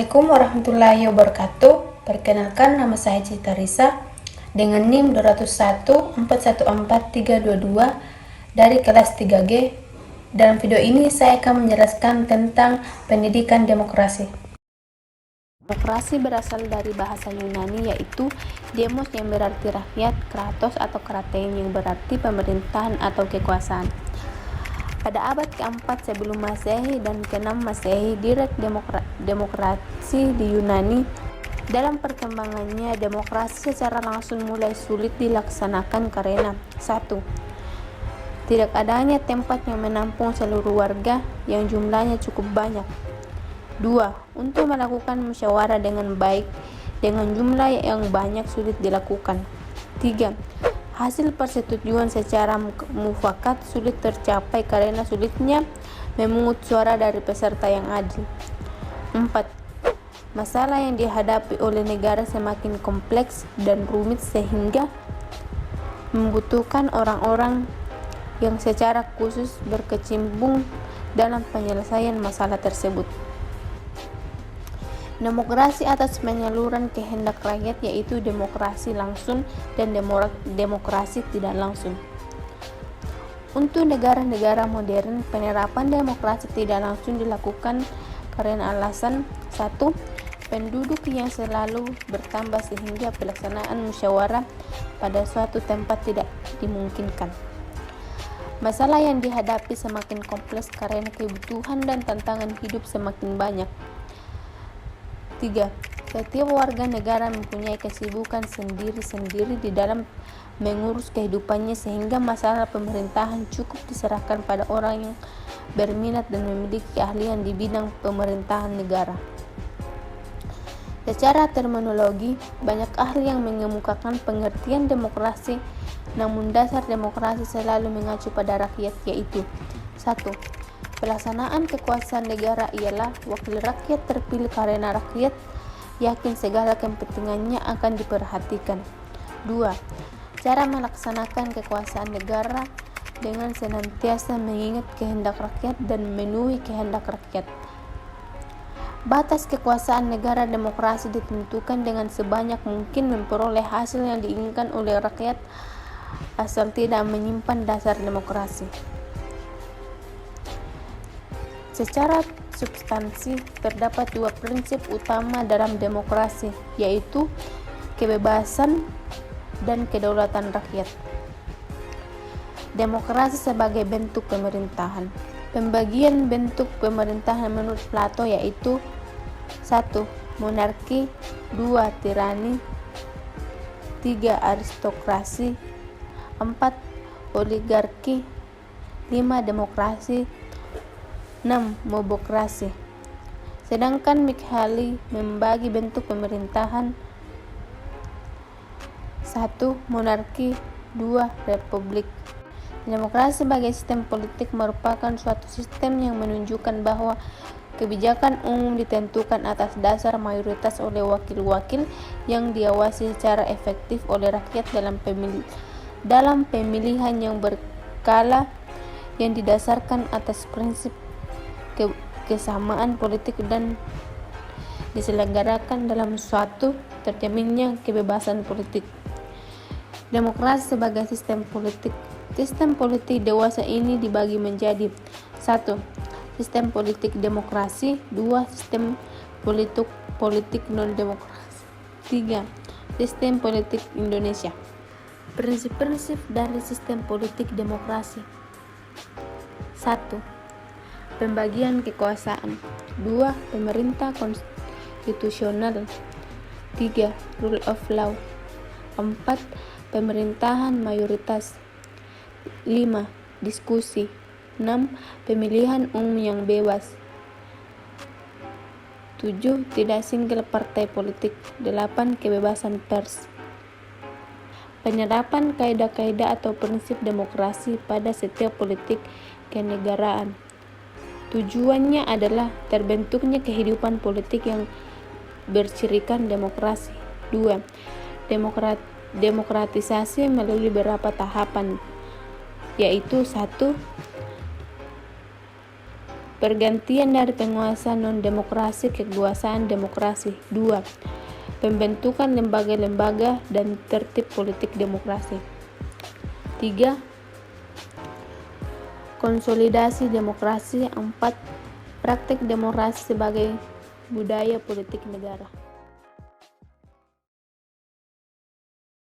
Assalamualaikum warahmatullahi wabarakatuh. Perkenalkan, nama saya Cita Risa dengan NIM 201414322 dari kelas 3G. Dalam video ini saya akan menjelaskan tentang pendidikan demokrasi. Demokrasi berasal dari bahasa Yunani yaitu demos yang berarti rakyat, kratos atau kratein yang berarti pemerintahan atau kekuasaan. Pada abad ke-4 sebelum Masehi dan ke-6 Masehi, demokrasi di Yunani. Dalam perkembangannya, demokrasi secara langsung mulai sulit dilaksanakan karena 1. Tidak adanya tempat yang menampung seluruh warga yang jumlahnya cukup banyak. 2. Untuk melakukan musyawarah dengan baik dengan jumlah yang banyak sulit dilakukan. 3. Hasil persetujuan secara mufakat sulit tercapai karena sulitnya memungut suara dari peserta yang adil. 4. Masalah yang dihadapi oleh negara semakin kompleks dan rumit sehingga membutuhkan orang-orang yang secara khusus berkecimpung dalam penyelesaian masalah tersebut. Demokrasi atas penyaluran kehendak rakyat yaitu demokrasi langsung dan demokrasi tidak langsung. Untuk negara-negara modern, penerapan demokrasi tidak langsung dilakukan karena alasan 1. Penduduk yang selalu bertambah sehingga pelaksanaan musyawarah pada suatu tempat tidak dimungkinkan. Masalah yang dihadapi semakin kompleks karena kebutuhan dan tantangan hidup semakin banyak. 3. Setiap warga negara mempunyai kesibukan sendiri-sendiri di dalam mengurus kehidupannya sehingga masalah pemerintahan cukup diserahkan pada orang yang berminat dan memiliki keahlian di bidang pemerintahan negara. Secara terminologi, banyak ahli yang mengemukakan pengertian demokrasi, namun dasar demokrasi selalu mengacu pada rakyat yaitu 1. Pelaksanaan kekuasaan negara ialah wakil rakyat terpilih karena rakyat yakin segala kepentingannya akan diperhatikan. 2. Cara melaksanakan kekuasaan negara dengan senantiasa mengingat kehendak rakyat dan memenuhi kehendak rakyat. Batas kekuasaan negara demokrasi ditentukan dengan sebanyak mungkin memperoleh hasil yang diinginkan oleh rakyat asal tidak menyimpan dasar demokrasi. Secara substansi, terdapat dua prinsip utama dalam demokrasi, yaitu kebebasan dan kedaulatan rakyat. Demokrasi sebagai bentuk pemerintahan. Pembagian bentuk pemerintahan menurut Plato yaitu 1. Monarki, 2. Tirani, 3. Aristokrasi, 4. Oligarki, 5. Demokrasi, 6. Mobokrasi. Sedangkan Mikhali membagi bentuk pemerintahan 1. Monarki, 2. Republik. Demokrasi sebagai sistem politik merupakan suatu sistem yang menunjukkan bahwa kebijakan umum ditentukan atas dasar mayoritas oleh wakil-wakil yang diawasi secara efektif oleh rakyat dalam pemilihan yang berkala yang didasarkan atas prinsip kesamaan politik dan diselenggarakan dalam suatu terjaminnya kebebasan politik. Demokrasi sebagai sistem politik. Sistem politik dewasa ini dibagi menjadi 1. Sistem politik demokrasi, 2. Sistem politik non-demokrasi, 3. Sistem politik Indonesia. Prinsip-prinsip dari sistem politik demokrasi. 1. Pembagian kekuasaan. 2. Pemerintah konstitusional. 3. Rule of law. 4. Pemerintahan mayoritas. 5. Diskusi. 6. Pemilihan umum yang bebas. 7. Tidak single partai politik. 8. Kebebasan pers. Penerapan kaidah-kaidah atau prinsip demokrasi pada setiap politik kenegaraan. Tujuannya adalah terbentuknya kehidupan politik yang bercirikan demokrasi. 2. Demokratisasi melalui beberapa tahapan, yaitu 1. Pergantian dari penguasa non-demokrasi ke kekuasaan demokrasi. 2. Pembentukan lembaga-lembaga dan tertib politik demokrasi. 3. Konsolidasi demokrasi. 4. Praktik demokrasi sebagai budaya politik negara.